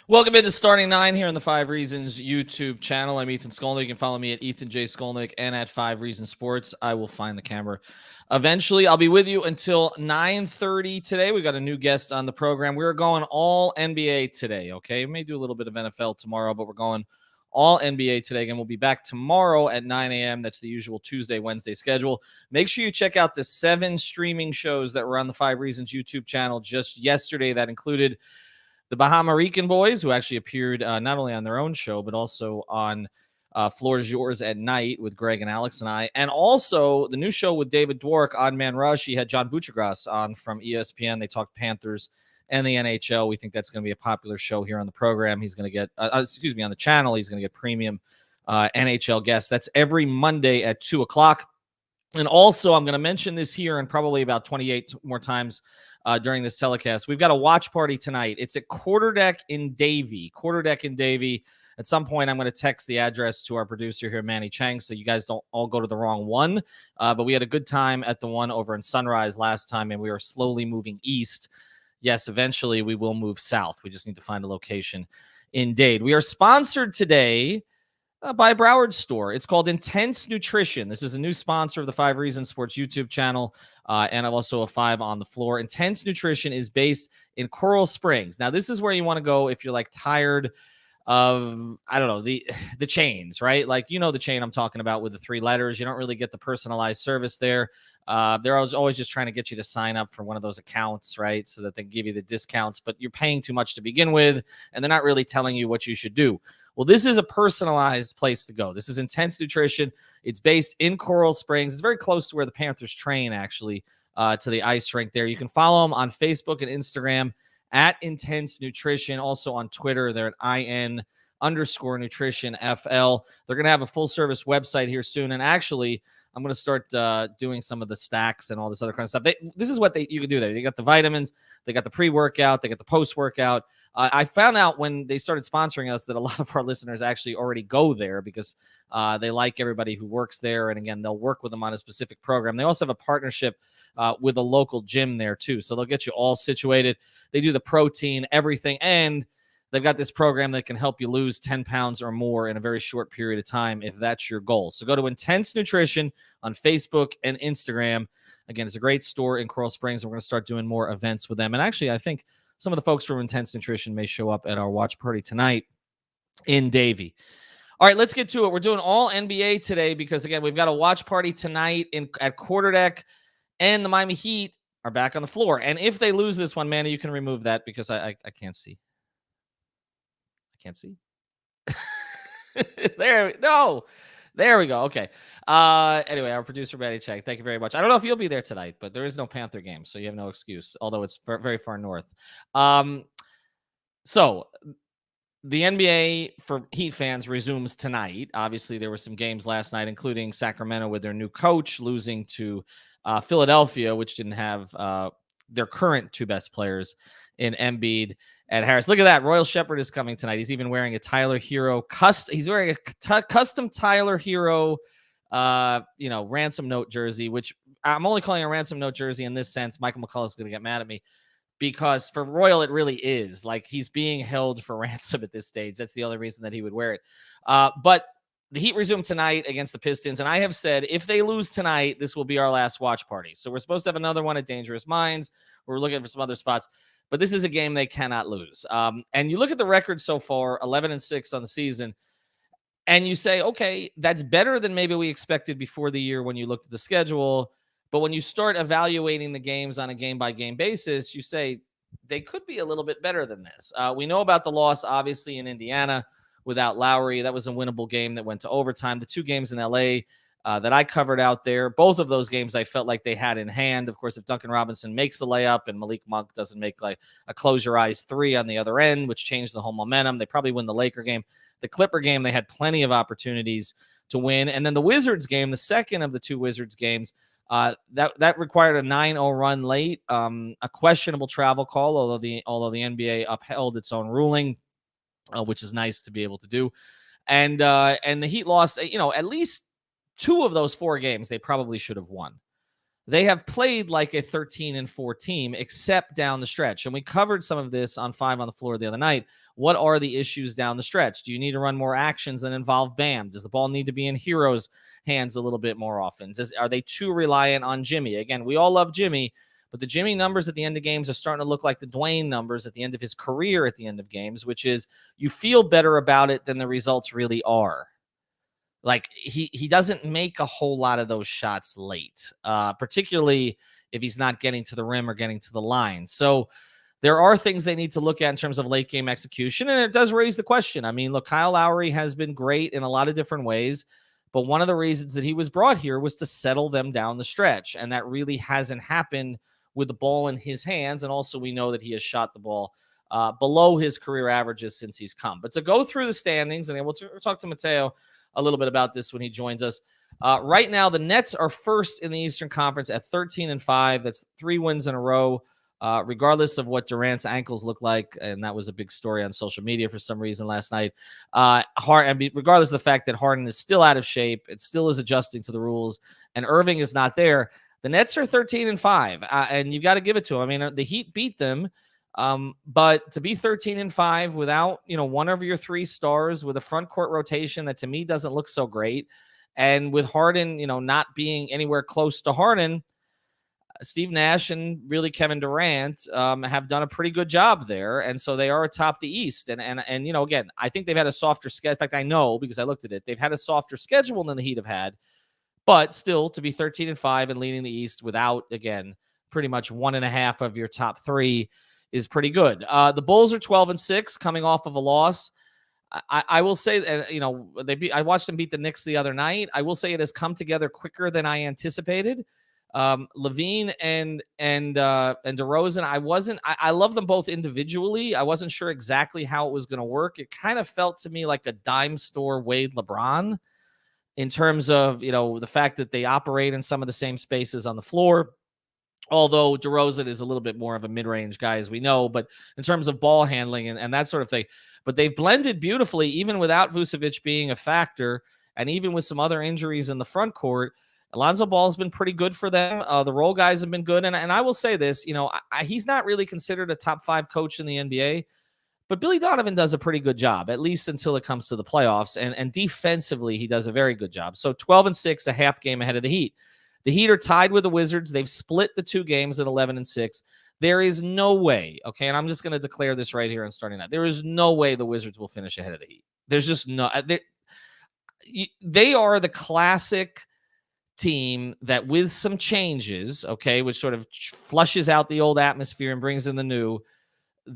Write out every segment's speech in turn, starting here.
Welcome into Starting Nine here on the 5 Reasons YouTube channel. I'm Ethan Skolnick. You can follow me at Ethan J. Skolnick and at 5 Reasons Sports. I will find the camera eventually. I'll be with you until 9:30 today. We got a new guest on the program. We're going all NBA today, okay? We may do a little bit of NFL tomorrow, but we're going all NBA today. Again, we'll be back tomorrow at 9 a.m. That's the usual Tuesday, Wednesday schedule. Make sure you check out the 7 streaming shows that were on the 5 Reasons YouTube channel just yesterday. That included the Bahama Rican Boys, who actually appeared not only on their own show, but also on Floor's Yours at Night with Greg and Alex and I. And also the new show with David Dwork, Odd Man Rush. He had John Buccigross on from ESPN. They talked Panthers and the NHL. We think that's going to be a popular show here on the program. He's going to get, on the channel. He's going to get premium NHL guests. That's every Monday at 2 o'clock. And also, I'm going to mention this here and probably about 28 more times during this telecast. We've got a watch party tonight. It's at Quarterdeck in Davie. Quarterdeck in Davie. At some point, I'm going to text the address to our producer here, Manny Chang, so you guys don't all go to the wrong one. But we had a good time at the one over in Sunrise last time, and we are slowly moving east. Yes, eventually we will move south. We just need to find a location in Dade. We are sponsored today by Broward Store. It's called Intense Nutrition. This is a new sponsor of the 5 Reasons Sports YouTube channel, and I'm also a 5 on the floor. Intense Nutrition is based in Coral Springs. Now, this is where you want to go if you're like tired of, I don't know, the chains, right? Like, you know, the chain I'm talking about with the 3 letters. You don't really get the personalized service there. They're always just trying to get you to sign up for one of those accounts, right? So that they give you the discounts, but you're paying too much to begin with, and they're not really telling you what you should do. Well, this is a personalized place to go. This is Intense Nutrition. It's based in Coral Springs. It's very close to where the Panthers train, actually, to the ice rink there. You can follow them on Facebook and Instagram at Intense Nutrition. Also on Twitter, they're at IN_nutrition FL. They're going to have a full-service website here soon. And actually, I'm going to start doing some of the stacks and all this other kind of stuff. This is what you can do there. They got the vitamins, they got the pre-workout, they got the post-workout. I found out when they started sponsoring us that a lot of our listeners actually already go there because they like everybody who works there. And again, they'll work with them on a specific program. They also have a partnership with a local gym there too. So they'll get you all situated. They do the protein, everything. And they've got this program that can help you lose 10 pounds or more in a very short period of time if that's your goal. So go to Intense Nutrition on Facebook and Instagram. Again, it's a great store in Coral Springs. We're going to start doing more events with them. And actually, I think some of the folks from Intense Nutrition may show up at our watch party tonight in Davie. All right, let's get to it. We're doing all NBA today because, again, we've got a watch party tonight at Quarterdeck, and the Miami Heat are back on the floor. And if they lose this one, Manny, you can remove that because I can't see. I can't see. There we go. Okay. Anyway, our producer, Manny Chang, thank you very much. I don't know if you'll be there tonight, but there is no Panther game, so you have no excuse, although it's very far north. So the NBA for Heat fans resumes tonight. Obviously, there were some games last night, including Sacramento with their new coach losing to Philadelphia, which didn't have their current 2 best players in Embiid and Harris. Look at that. Royal Shepherd is coming tonight. He's even wearing a Tyler Hero he's wearing a custom Tyler Hero ransom note jersey, which I'm only calling a ransom note jersey in this sense. Michael McCollum is going to get mad at me because for Royal, it really is like he's being held for ransom at this stage. That's the only reason that he would wear it. But the Heat resume tonight against the Pistons. And I have said, if they lose tonight, this will be our last watch party. So we're supposed to have another one at Dangerous Minds. We're looking for some other spots, but this is a game they cannot lose. And you look at the record so far, 11-6 on the season, and you say, okay, that's better than maybe we expected before the year when you looked at the schedule. But when you start evaluating the games on a game-by-game basis, you say they could be a little bit better than this. We know about the loss, obviously, in Indiana without Lowry. That was a winnable game that went to overtime. The 2 games in L.A. That I covered out there, both of those games I felt like they had in hand. Of course, if Duncan Robinson makes the layup and Malik Monk doesn't make like a close your eyes 3 on the other end, which changed the whole momentum, they probably win the Laker game. The Clipper game, they had plenty of opportunities to win. And then the Wizards game, the second of the 2 Wizards games, that required a 9-0 run late, a questionable travel call, although the NBA upheld its own ruling, which is nice to be able to do. And the Heat lost, at least 2 of those 4 games they probably should have won. they have played like a 13-4 team, except down the stretch. And we covered some of this on 5 on the Floor the other night. What are the issues down the stretch? Do you need to run more actions that involve Bam? Does the ball need to be in Hero's hands a little bit more often? Are they too reliant on Jimmy? Again, we all love Jimmy, but the Jimmy numbers at the end of games are starting to look like the Dwayne numbers at the end of his career at the end of games, which is you feel better about it than the results really are. Like he doesn't make a whole lot of those shots late, particularly if he's not getting to the rim or getting to the line. So there are things they need to look at in terms of late game execution. And it does raise the question. I mean, look, Kyle Lowry has been great in a lot of different ways, but one of the reasons that he was brought here was to settle them down the stretch. And that really hasn't happened with the ball in his hands. And also we know that he has shot the ball below his career averages since he's come. But to go through the standings, and we'll talk to Mateo a little bit about this when he joins us. Right now, the Nets are first in the Eastern Conference at 13-5. That's 3 wins in a row, regardless of what Durant's ankles look like. And that was a big story on social media for some reason last night. Regardless of the fact that Harden is still out of shape, it still is adjusting to the rules, and Irving is not there. The Nets are 13-5, and you've got to give it to them. I mean, the Heat beat them. But to be 13-5 without, one of your 3 stars, with a front court rotation that to me doesn't look so great, and with Harden, not being anywhere close to Harden, Steve Nash and really Kevin Durant have done a pretty good job there. And so they are atop the East. And again, I think they've had a softer schedule. In fact, I know because I looked at it, they've had a softer schedule than the Heat have had, but still to be 13-5 and leading the East without, again, pretty much 1.5 of your top 3 is pretty good. The Bulls are 12-6 coming off of a loss. I will say that, I watched them beat the Knicks the other night. I will say it has come together quicker than I anticipated. Levine and DeRozan, I love them both individually. I wasn't sure exactly how it was going to work. It kind of felt to me like a dime store Wade LeBron in terms of, the fact that they operate in some of the same spaces on the floor. Although DeRozan is a little bit more of a mid-range guy, as we know, but in terms of ball handling and that sort of thing. But they've blended beautifully, even without Vucevic being a factor, and even with some other injuries in the front court. Alonzo Ball's been pretty good for them. The role guys have been good. And I will say this, he's not really considered a top 5 coach in the NBA, but Billy Donovan does a pretty good job, at least until it comes to the playoffs. And defensively, he does a very good job. So 12-6, a half game ahead of the Heat. The Heat are tied with the Wizards. They've split the 2 games at 11-6. There is no way, okay, and I'm just going to declare this right here on starting night. There is no way the Wizards will finish ahead of the Heat. There's just no. They are the classic team that, with some changes, okay, which sort of flushes out the old atmosphere and brings in the new,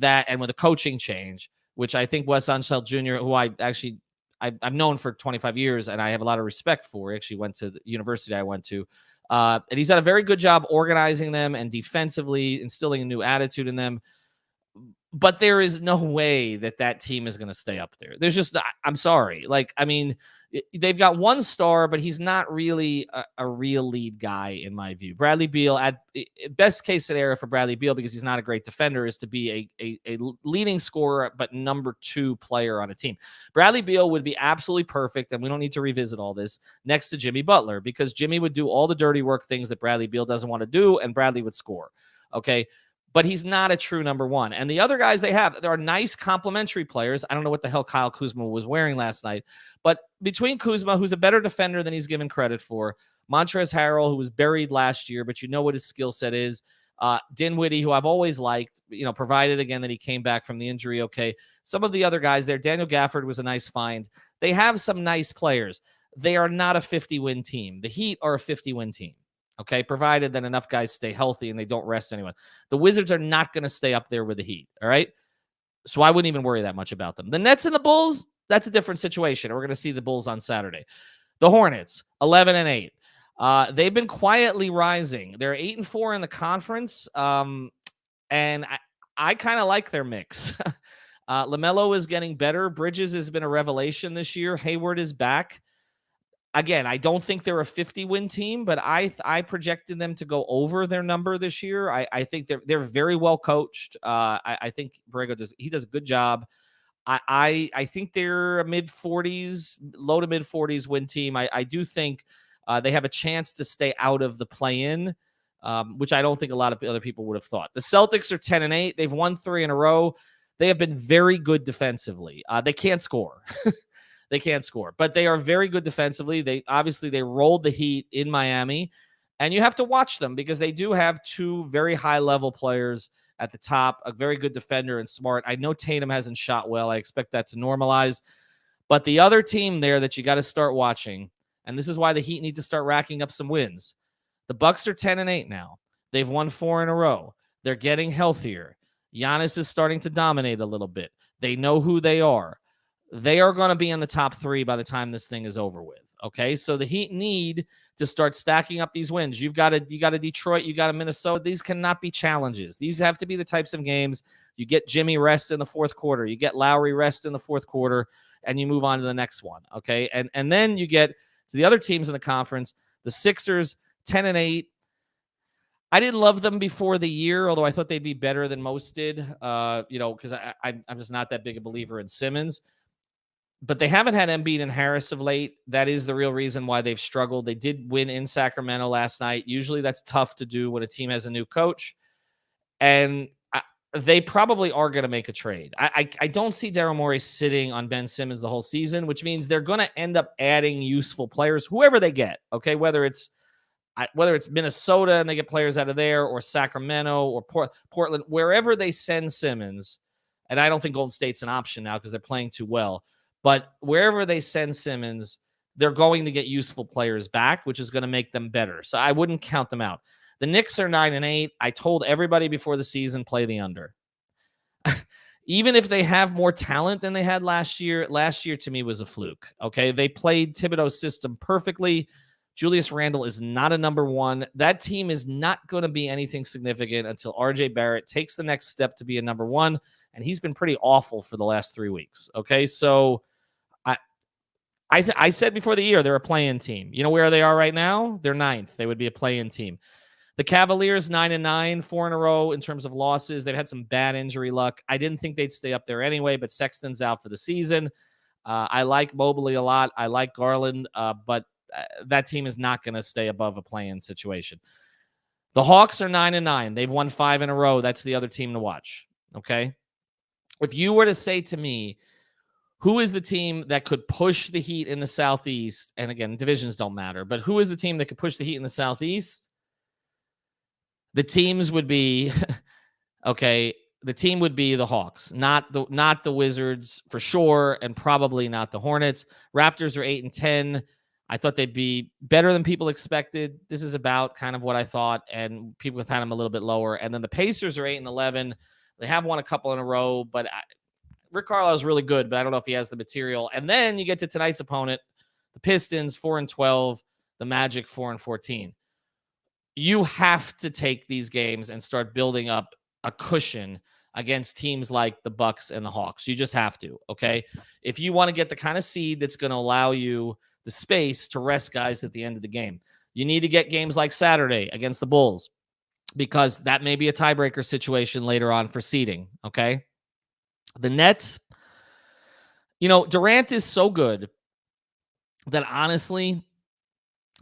and with a coaching change, which I think Wes Unseld Jr., who I've known for 25 years and I have a lot of respect for. He actually went to the university I went to. And he's done a very good job organizing them and defensively instilling a new attitude in them. But there is no way that team is going to stay up there. There's just, I'm sorry. They've got 1 star, but he's not really a real lead guy in my view. Bradley Beal, best case scenario for Bradley Beal, because he's not a great defender, is to be a leading scorer, but number 2 player on a team. Bradley Beal would be absolutely perfect, and we don't need to revisit all this, next to Jimmy Butler, because Jimmy would do all the dirty work things that Bradley Beal doesn't want to do, and Bradley would score. Okay. But he's not a true number 1. And the other guys they have, there are nice complementary players. I don't know what the hell Kyle Kuzma was wearing last night. But between Kuzma, who's a better defender than he's given credit for, Montrezl Harrell, who was buried last year, but you know what his skill set is, Dinwiddie, who I've always liked, provided again that he came back from the injury okay. Some of the other guys there, Daniel Gafford was a nice find. They have some nice players. They are not a 50-win team. The Heat are a 50-win team. Okay, provided that enough guys stay healthy and they don't rest anyone. The Wizards are not going to stay up there with the Heat, all right? So I wouldn't even worry that much about them. The Nets and the Bulls, that's a different situation. We're going to see the Bulls on Saturday. The Hornets, 11-8. They've been quietly rising. They're 8-4 in the conference, and I kind of like their mix. LaMelo is getting better. Bridges has been a revelation this year. Hayward is back. Again, I don't think they're a 50-win team, but I projected them to go over their number this year. I think they're very well coached. I think Borrego does a good job. I think they're a mid-40s, low to mid-40s win team. I do think they have a chance to stay out of the play-in. which I don't think a lot of other people would have thought. The Celtics are 10-8. They've won 3 in a row. They have been very good defensively. They can't score. They can't score, but they are very good defensively. They rolled the Heat in Miami, and you have to watch them because they do have 2 very high-level players at the top, a very good defender and Smart. I know Tatum hasn't shot well. I expect that to normalize. But the other team there that you got to start watching, and this is why the Heat need to start racking up some wins. The Bucks are 10-8 now. They've won 4 in a row. They're getting healthier. Giannis is starting to dominate a little bit. They know who they are. They are going to be in the top 3 by the time this thing is over with. Okay, so the Heat need to start stacking up these wins. You got a Detroit, you got a Minnesota. These cannot be challenges. These have to be the types of games you get Jimmy rest in the fourth quarter, you get Lowry rest in the fourth quarter, and you move on to the next one. Okay, and then you get to the other teams in the conference. The Sixers 10-8. I didn't love them before the year, although I thought they'd be better than most did. Because I'm just not that big a believer in Simmons. But they haven't had Embiid and Harris of late. That is the real reason why they've struggled. They did win in Sacramento last night. Usually that's tough to do when a team has a new coach. And they probably are going to make a trade. I don't see Daryl Morey sitting on Ben Simmons the whole season, which means they're going to end up adding useful players, whoever they get, okay? Whether it's Minnesota and they get players out of there, or Sacramento or Portland, wherever they send Simmons, and I don't think Golden State's an option now because they're playing too well. But wherever they send Simmons, they're going to get useful players back, which is going to make them better. So I wouldn't count them out. The Knicks are 9-8. I told everybody before the season, play the under. Even if they have more talent than they had last year to me was a fluke. Okay, they played Thibodeau's system perfectly. Julius Randle is not a number 1. That team is not going to be anything significant until RJ Barrett takes the next step to be a number 1. And he's been pretty awful for the last 3 weeks. Okay, so I said before the year they're a play-in team. You know where they are right now? They're 9th. They would be a play-in team. The Cavaliers 9-9, 4 in a row in terms of losses. They've had some bad injury luck. I didn't think they'd stay up there anyway, but Sexton's out for the season. I like Mobley a lot. I like Garland, but that team is not going to stay above a play-in situation. The Hawks are 9-9. They've won 5 in a row. That's the other team to watch. Okay. If you were to say to me, who is the team that could push the Heat in the Southeast? And again, divisions don't matter, but who is the team that could push the Heat in the Southeast? The teams would be, okay, the team would be the Hawks, not the Wizards for sure, and probably not the Hornets. Raptors are 8-10. I thought they'd be better than people expected. This is about kind of what I thought, and people had them a little bit lower. And then the Pacers are 8-11. They have won a couple in a row, but Rick Carlisle is really good, but I don't know if he has the material. And then you get to tonight's opponent, the Pistons, 4-12, the Magic, 4-14. You have to take these games and start building up a cushion against teams like the Bucks and the Hawks. You just have to, okay? If you want to get the kind of seed that's going to allow you the space to rest guys at the end of the game, you need to get games like Saturday against the Bulls, because that may be a tiebreaker situation later on for seeding, okay? The Nets, Durant is so good that honestly,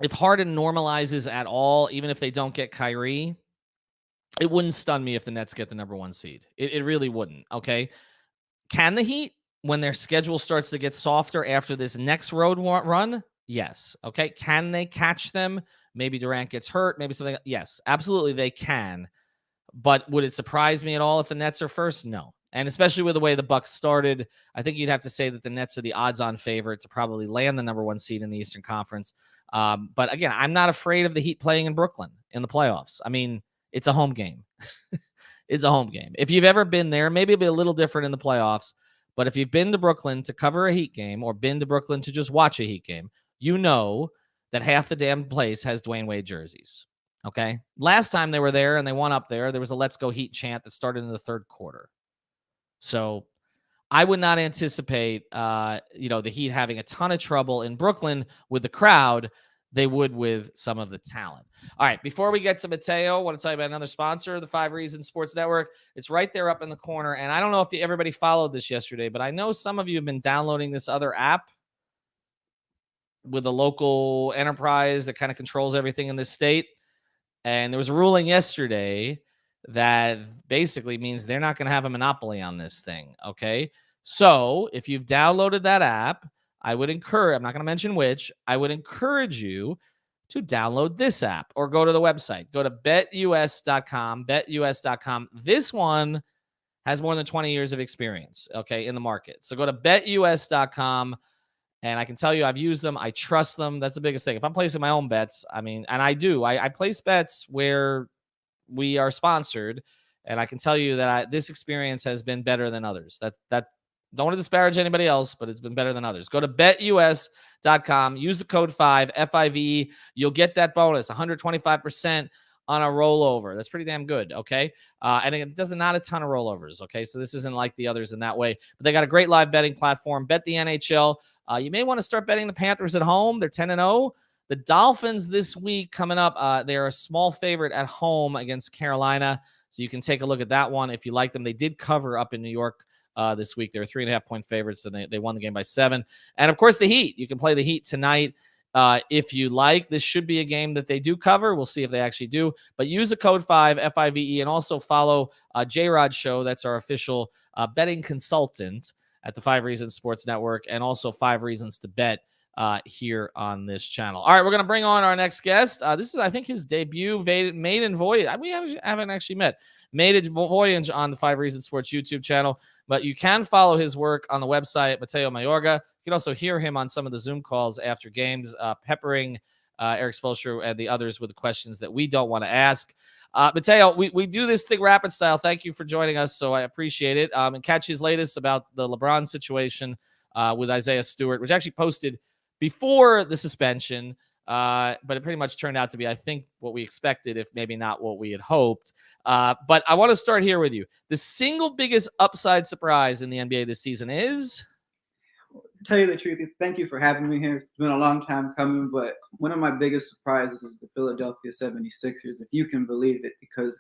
if Harden normalizes at all, even if they don't get Kyrie, it wouldn't stun me if the Nets get the number 1 seed. It really wouldn't, okay? Can the Heat, when their schedule starts to get softer after this next road run? Yes, okay? Can they catch them? Maybe Durant gets hurt, maybe something. Yes, absolutely they can. But would it surprise me at all if the Nets are first? No. And especially with the way the Bucks started, I think you'd have to say that the Nets are the odds-on favorite to probably land the number 1 seed in the Eastern Conference. But again, I'm not afraid of the Heat playing in Brooklyn in the playoffs. I mean, it's a home game. It's a home game. If you've ever been there, maybe it'll be a little different in the playoffs. But if you've been to Brooklyn to cover a Heat game or been to Brooklyn to just watch a Heat game, you know that half the damn place has Dwayne Wade jerseys. Okay? Last time they were there and they won up there was a Let's Go Heat chant that started in the third quarter. So I would not anticipate, the Heat having a ton of trouble in Brooklyn with the crowd. They would with some of the talent. All right, before we get to Mateo, I want to tell you about another sponsor of the 5 Reasons Sports Network. It's right there up in the corner. And I don't know if everybody followed this yesterday, but I know some of you have been downloading this other app with a local enterprise that kind of controls everything in this state. And there was a ruling yesterday that basically means they're not going to have a monopoly on this thing. Okay. So if you've downloaded that app, I'm not going to mention which, I would encourage you to download this app or go to the website. Go to betus.com, betus.com. This one has more than 20 years of experience, okay, in the market. So go to betus.com. And I can tell you, I've used them. I trust them. That's the biggest thing. If I'm placing my own bets, I mean, and I do, I place bets where we are sponsored. And I can tell you that this experience has been better than others. That don't want to disparage anybody else, but it's been better than others. Go to betus.com, use the code 5, FIVE. You'll get that bonus, 125% on a rollover. That's pretty damn good, okay? And it does not a ton of rollovers, okay? So this isn't like the others in that way. But they got a great live betting platform. Bet the NHL. You may want to start betting the Panthers at home. They're 10-0. The Dolphins this week coming up, they're a small favorite at home against Carolina. So you can take a look at that one if you like them. They did cover up in New York this week. They were 3.5-point favorites, so they won the game by 7. And, of course, the Heat. You can play the Heat tonight if you like. This should be a game that they do cover. We'll see if they actually do. But use the code 5, FIVE, and also follow J-Rod Show. That's our official betting consultant at the 5 Reasons Sports Network, and also 5 Reasons to Bet here on this channel. All right, we're going to bring on our next guest. This is, I think, his debut maiden voyage. We haven't actually met. Maiden voyage on the 5 Reasons Sports YouTube channel, but you can follow his work on the website, Mateo Mayorga. You can also hear him on some of the Zoom calls after games, peppering Eric Spoelstra and the others with the questions that we don't want to ask. Mateo, we do this thing rapid style. Thank you for joining us, so I appreciate it. And catch his latest about the LeBron situation with Isaiah Stewart, which actually posted before the suspension, but it pretty much turned out to be, I think, what we expected, if maybe not what we had hoped. But I want to start here with you. The single biggest upside surprise in the NBA this season is? To tell you the truth, thank you for having me here. It's been a long time coming, but one of my biggest surprises is the Philadelphia 76ers, if you can believe it, because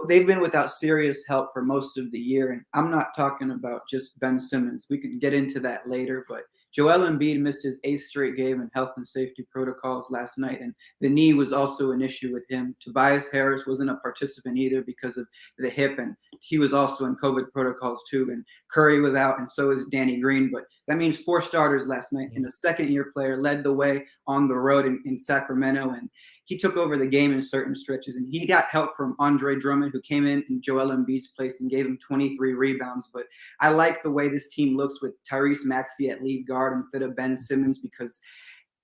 they've been without serious help for most of the year. And I'm not talking about just Ben Simmons. We can get into that later, but Joel Embiid missed his 8th straight game in health and safety protocols last night, and the knee was also an issue with him. Tobias Harris wasn't a participant either because of the hip, and he was also in COVID protocols too. And Curry was out, and so is Danny Green. But that means 4 starters last night, and a second-year player led the way on the road in Sacramento, and he took over the game in certain stretches, and he got help from Andre Drummond, who came in Joel Embiid's place and gave him 23 rebounds. But I like the way this team looks with Tyrese Maxey at lead guard instead of Ben Simmons, because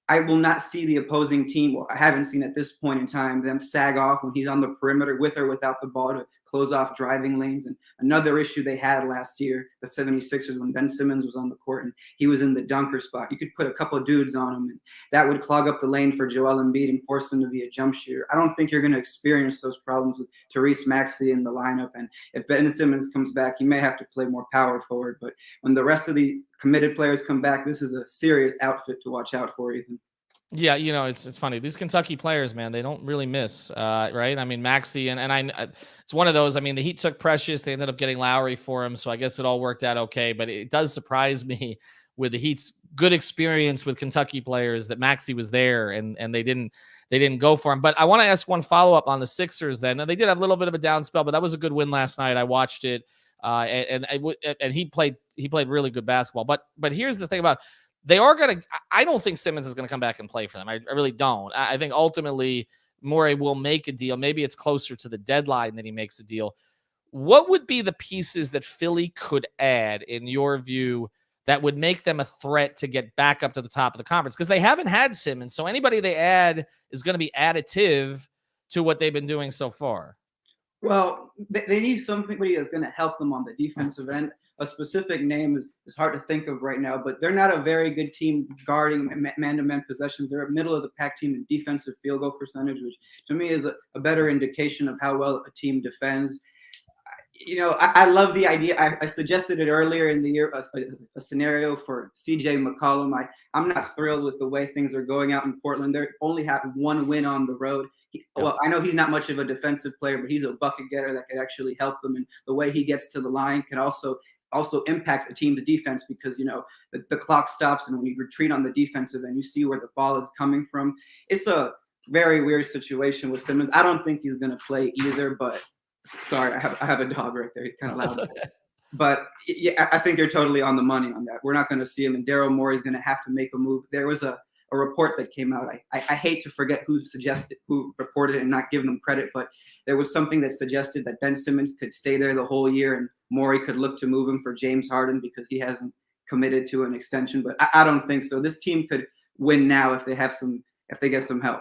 I will not see the opposing team. Well, I haven't seen at this point in time them sag off when he's on the perimeter with or without the ball to close off driving lanes. And another issue they had last year, the 76ers, when Ben Simmons was on the court and he was in the dunker spot, you could put a couple of dudes on him, and that would clog up the lane for Joel Embiid and force him to be a jump shooter. I don't think you're going to experience those problems with Tyrese Maxey in the lineup. And if Ben Simmons comes back, he may have to play more power forward. But when the rest of the committed players come back, this is a serious outfit to watch out for, Ethan. Yeah, it's funny. These Kentucky players, man, they don't really miss, right? I mean, Maxey and it's one of those. I mean, the Heat took Precious. They ended up getting Lowry for him, so I guess it all worked out okay. But it does surprise me with the Heat's good experience with Kentucky players that Maxey was there and they didn't go for him. But I want to ask one follow up on the Sixers. Then now, they did have a little bit of a down spell, but that was a good win last night. I watched it, and he played really good basketball. But here's the thing about. They are going to – I don't think Simmons is going to come back and play for them. I really don't. I think ultimately Morey will make a deal. Maybe it's closer to the deadline that he makes a deal. What would be the pieces that Philly could add, in your view, that would make them a threat to get back up to the top of the conference? Because they haven't had Simmons, so anybody they add is going to be additive to what they've been doing so far. Well, they need somebody that's going to help them on the defensive end. A specific name is hard to think of right now, but they're not a very good team guarding man-to-man possessions. They're a middle-of-the-pack team in defensive field goal percentage, which to me is a better indication of how well a team defends. I love the idea. I suggested it earlier in the year, a scenario for CJ McCollum. I'm not thrilled with the way things are going out in Portland. They only have 1 win on the road. Well, I know he's not much of a defensive player, but he's a bucket getter that could actually help them. And the way he gets to the line can also impact the team's defense, because the clock stops, and when you retreat on the defensive end, you see where the ball is coming from. It's a very weird situation with Simmons. I don't think he's going to play either, but sorry, I have a dog right there. He's kind of loud. But yeah, I think you're totally on the money on that. We're not going to see him, and Daryl Morey's going to have to make a move. There was a report that came out. I hate to forget who reported it and not give them credit, but there was something that suggested that Ben Simmons could stay there the whole year, and Morey could look to move him for James Harden because he hasn't committed to an extension. But I don't think so. This team could win now if they get some help.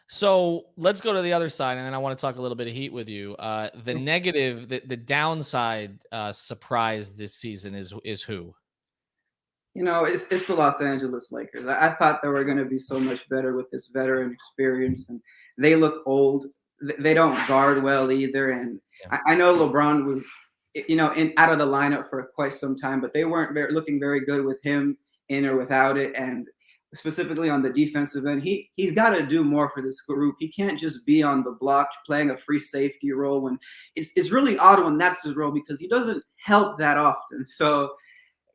So let's go to the other side, and then I want to talk a little bit of Heat with you. The negative, the downside surprise this season is who? It's the Los Angeles Lakers. I thought they were going to be so much better with this veteran experience, and they look old. They don't guard well either, and I know LeBron was, out of the lineup for quite some time, but they weren't looking very good with him in or without it, and specifically on the defensive end, he's got to do more for this group. He can't just be on the block playing a free safety role when it's really odd when that's his role because he doesn't help that often. So,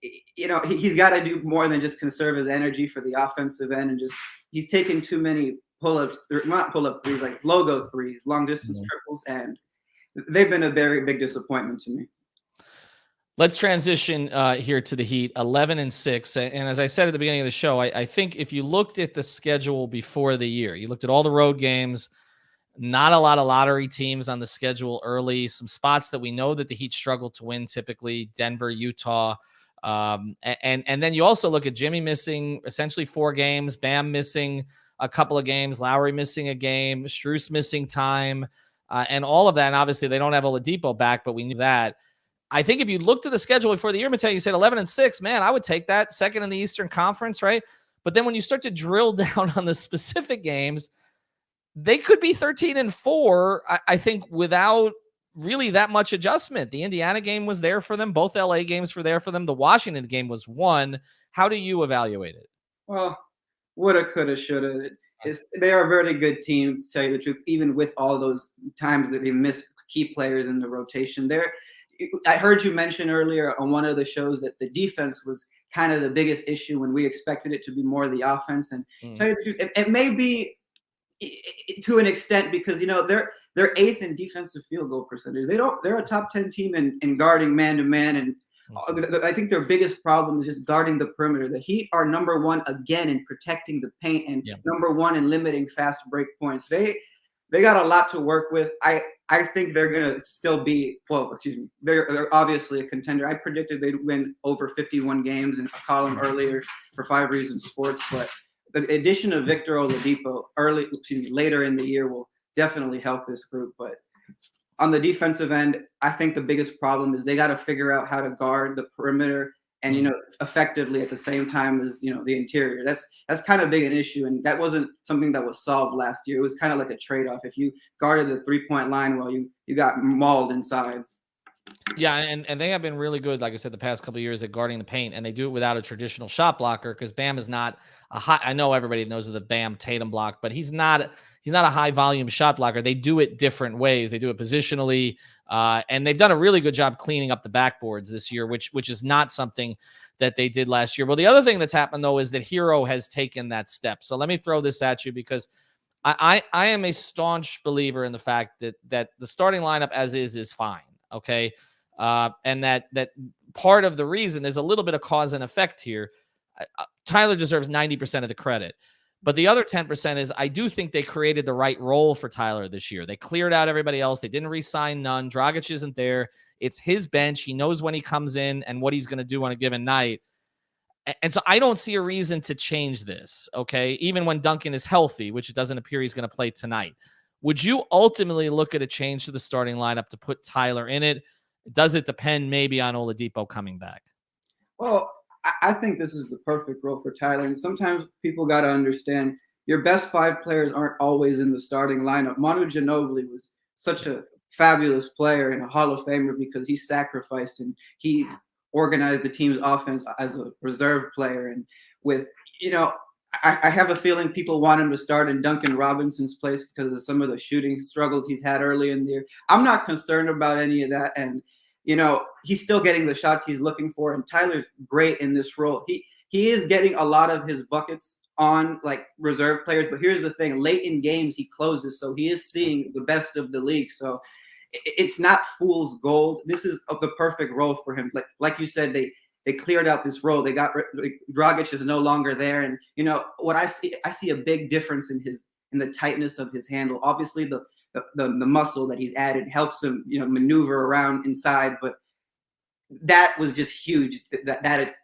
he's got to do more than just conserve his energy for the offensive end, and he's taken too many not pull-up threes, like logo threes, long distance triples, and they've been a very big disappointment to me. Let's transition here to the Heat, 11-6. And as I said at the beginning of the show, I think if you looked at the schedule before the year, you looked at all the road games, not a lot of lottery teams on the schedule early, some spots that we know that the Heat struggle to win typically, Denver, Utah. And then you also look at Jimmy missing essentially 4 games, Bam missing a couple of games, Lowry missing a game, Strus missing time, and all of that. And obviously they don't have Oladipo back, but we knew that. I think if you looked at the schedule before the year, Mateo, you said 11-6, man, I would take that, second in the Eastern Conference, right? But then when you start to drill down on the specific games, they could be 13-4, I think, without really that much adjustment. The Indiana game was there for them. Both LA games were there for them. The Washington game was one. How do you evaluate it? Well, woulda, coulda, shoulda. They are a very good team, to tell you the truth, even with all those times that they miss key players in the rotation. I heard you mention earlier on one of the shows that the defense was kind of the biggest issue when we expected it to be more the offense. And tell you the truth, it may be to an extent because they're 8th in defensive field goal percentage. They're a top 10 team in guarding man to man, and I think their biggest problem is just guarding the perimeter. The Heat are number 1 again in protecting the paint and number 1 in limiting fast break points. They got a lot to work with. I think they're going to still be, they're obviously a contender. I predicted they'd win over 51 games in a column earlier for 5 Reasons Sports, but the addition of Victor Oladipo later in the year will definitely help this group. But on the defensive end, I think the biggest problem is they got to figure out how to guard the perimeter and effectively at the same time as the interior. That's kind of big an issue, and that wasn't something that was solved last year. It was kind of like a trade-off. If you guarded the 3-point line, well, you got mauled inside. Yeah, and they have been really good, like I said, the past couple of years at guarding the paint, and they do it without a traditional shot blocker because Bam is not a high. I know everybody knows of the Bam Tatum block, but he's not a high volume shot blocker. They do it different ways. They do it positionally, and they've done a really good job cleaning up the backboards this year, which is not something that they did last year. Well, the other thing that's happened though is that Hero has taken that step. So let me throw this at you because I am a staunch believer in the fact that the starting lineup as is fine. Okay. And that part of the reason there's a little bit of cause and effect here. Tyler deserves 90% of the credit, but the other 10% is I do think they created the right role for Tyler this year. They cleared out everybody else. They didn't re-sign none. Dragic isn't there. It's his bench. He knows when he comes in and what he's going to do on a given night. And so I don't see a reason to change this. Okay. Even when Duncan is healthy, which it doesn't appear he's going to play tonight. Would you ultimately look at a change to the starting lineup to put Tyler in it? Does it depend maybe on Oladipo coming back? Well, I think this is the perfect role for Tyler. And sometimes people got to understand your best 5 players aren't always in the starting lineup. Manu Ginobili was such a fabulous player and a Hall of Famer because he sacrificed and he organized the team's offense as a reserve player. And with, I have a feeling people want him to start in Duncan Robinson's place because of some of the shooting struggles he's had early in the year. I'm not concerned about any of that. And, he's still getting the shots he's looking for. And Tyler's great in this role. He is getting a lot of his buckets on like reserve players. But here's the thing: late in games, he closes, so he is seeing the best of the league. So it's not fool's gold. This is the perfect role for him. Like you said, they cleared out this role. They got Dragic is no longer there, and what I see a big difference in the tightness of his handle. Obviously, the muscle that he's added helps him maneuver around inside, but that was just huge. That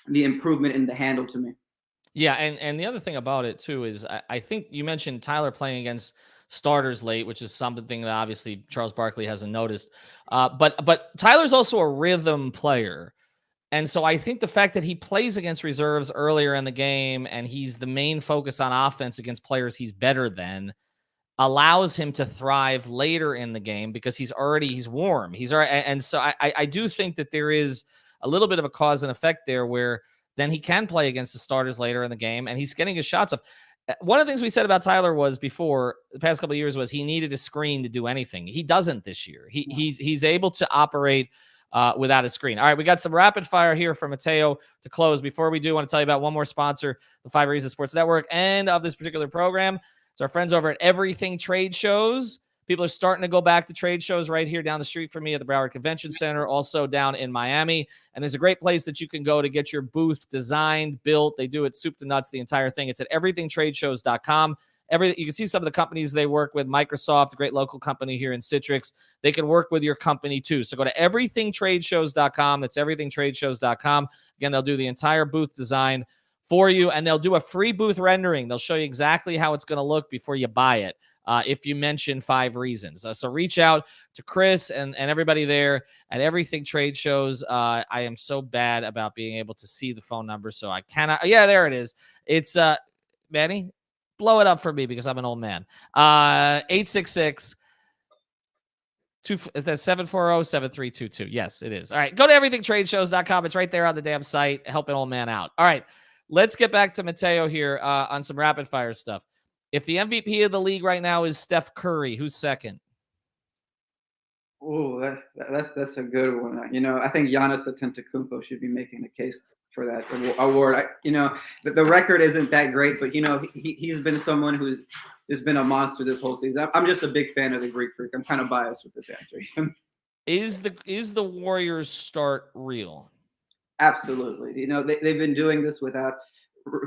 the improvement in the handle to me. Yeah, and the other thing about it too is I think you mentioned Tyler playing against starters late, which is something that obviously Charles Barkley hasn't noticed. But Tyler's also a rhythm player. And so I think the fact that he plays against reserves earlier in the game and he's the main focus on offense against players he's better than allows him to thrive later in the game because he's warm. He's already, and so I do think that there is a little bit of a cause and effect there where then he can play against the starters later in the game and he's getting his shots up. One of the things we said about Tyler was before the past couple of years was he needed a screen to do anything. He doesn't this year. He's able to operate without a screen. All right, we got some rapid fire here from Mateo to close. Before we do, I want to tell you about one more sponsor, the 5 Reasons Sports Network, and of this particular program. It's our friends over at Everything Trade Shows. People are starting to go back to trade shows right here down the street from me at the Broward Convention Center, also down in Miami. And there's a great place that you can go to get your booth designed, built. They do it soup to nuts, the entire thing. It's at everythingtradeshows.com. You can see some of the companies they work with. Microsoft, a great local company here in Citrix. They can work with your company too. So go to everythingtradeshows.com. That's everythingtradeshows.com. Again, they'll do the entire booth design for you, and they'll do a free booth rendering. They'll show you exactly how it's going to look before you buy it. If you mention 5 Reasons. So reach out to Chris and everybody there at Everything Trade Shows. I am so bad about being able to see the phone number, so I cannot. Yeah, there it is. It's Manny, blow it up for me because I'm an old man. 866 that's 740-7322. Yes, it is. All right, go to everythingtradeshows.com. It's right there on the damn site. Help an old man out. All right, let's get back to Mateo here on some rapid fire stuff. If the MVP of the league right now is Steph Curry, who's second? Oh, that's a good one. I think Giannis Antetokounmpo should be making a case for that award. The record isn't that great, but he's been someone who's just been a monster this whole season. I'm just a big fan of the Greek Freak. I'm kind of biased with this answer. Is the Warriors start real? Absolutely. They've been doing this without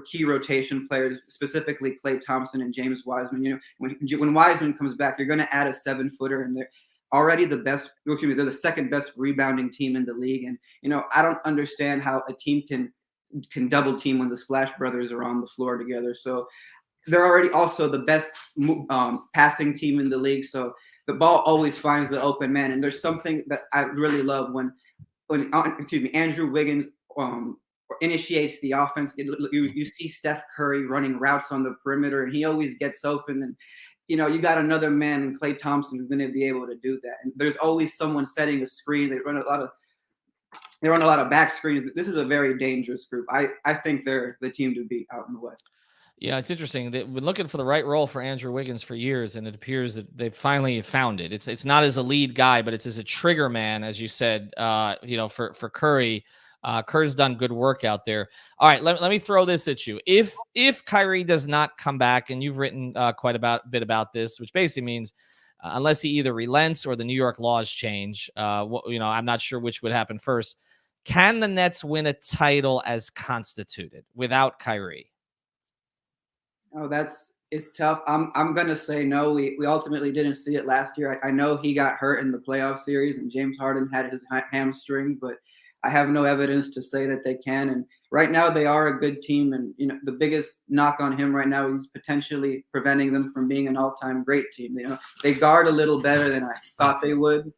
key rotation players, specifically Klay Thompson and James Wiseman. When Wiseman comes back, you're going to add a 7-footer, and they're already the best. They're the second best rebounding team in the league. And I don't understand how a team can double team when the Splash Brothers are on the floor together. So they're already also the best passing team in the league. So the ball always finds the open man. And there's something that I really love when Andrew Wiggins initiates the offense. You see Steph Curry running routes on the perimeter, and he always gets open. And you got another man in Klay Thompson who's going to be able to do that. And there's always someone setting a screen. They run a lot of back screens. This is a very dangerous group. I think they're the team to beat out in the West. Yeah, it's interesting. They've been looking for the right role for Andrew Wiggins for years, and it appears that they've finally found it. It's not as a lead guy, but it's as a trigger man, as you said. For Curry. Kerr's done good work out there. All right, let me throw this at you. If Kyrie does not come back, and you've written quite a bit about this, which basically means unless he either relents or the New York laws change, I'm not sure which would happen first. Can the Nets win a title as constituted without Kyrie? Oh, it's tough. I'm gonna say no. We ultimately didn't see it last year. I know he got hurt in the playoff series, and James Harden had his hamstring, but I have no evidence to say that they can. And right now they are a good team. And, the biggest knock on him right now is potentially preventing them from being an all-time great team. They guard a little better than I thought they would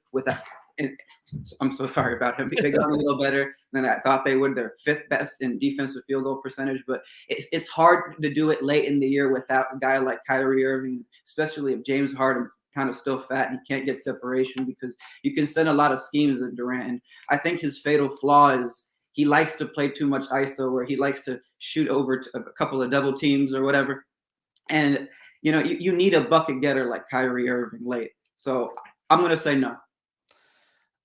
I'm so sorry about him. They guard a little better than I thought they would. They're 5th best in defensive field goal percentage, but it's hard to do it late in the year without a guy like Kyrie Irving, especially if James Harden's kind of still fat and he can't get separation, because you can send a lot of schemes at Durant. And I think his fatal flaw is he likes to play too much ISO, where he likes to shoot over to a couple of double teams or whatever. And, you need a bucket getter like Kyrie Irving late. So I'm going to say no.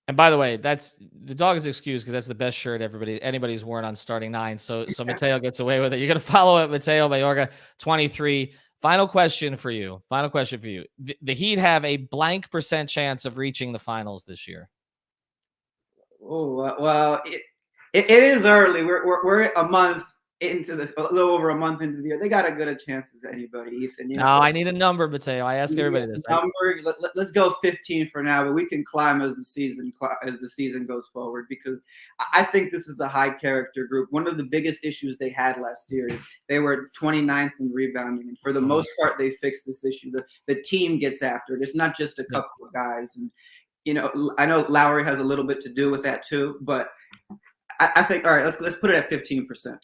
And by the way, that's the dog is excused because that's the best shirt anybody's worn on starting nine. So Mateo gets away with it. You're gonna follow it, Mateo Mayorga, 23. Final question for you. The Heat have a blank percent chance of reaching the finals this year. Oh well, it is early. We're a month into this, a little over a month into the year. They got as good a chance as anybody, Ethan. No, I need a number, Mateo. I ask everybody this. Number. Let's go 15 for now, but we can climb as the season goes forward, because I think this is a high character group. One of the biggest issues they had last year is they were 29th in rebounding, and for the most part, they fixed this issue. The team gets after it. It's not just a couple of guys, and I know Lowry has a little bit to do with that too, but I think, all right, let's put it at 15%.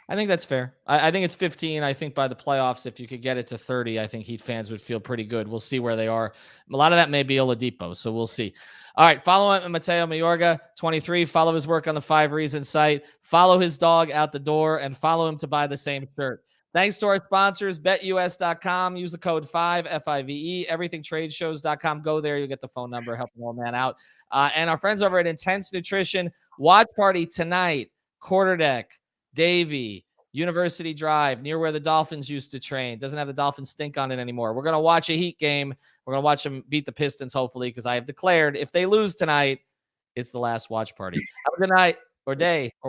I think that's fair. I think it's 15. I think by the playoffs, if you could get it to 30, I think Heat fans would feel pretty good. We'll see where they are. A lot of that may be Oladipo, so we'll see. All right, follow him at Mateo Mayorga, 23. Follow his work on the 5 Reasons site. Follow his dog out the door, and follow him to buy the same shirt. Thanks to our sponsors, betus.com. Use the code 5, F-I-V-E, everythingtradeshows.com. Go there. You'll get the phone number. Help an old man out. And our friends over at Intense Nutrition. Watch party tonight. Quarterdeck. Davie, University Drive, near where the Dolphins used to train. Doesn't have the Dolphins stink on it anymore. We're going to watch a Heat game. We're going to watch them beat the Pistons, hopefully, because I have declared if they lose tonight, it's the last watch party. Have a good night or day or whatever.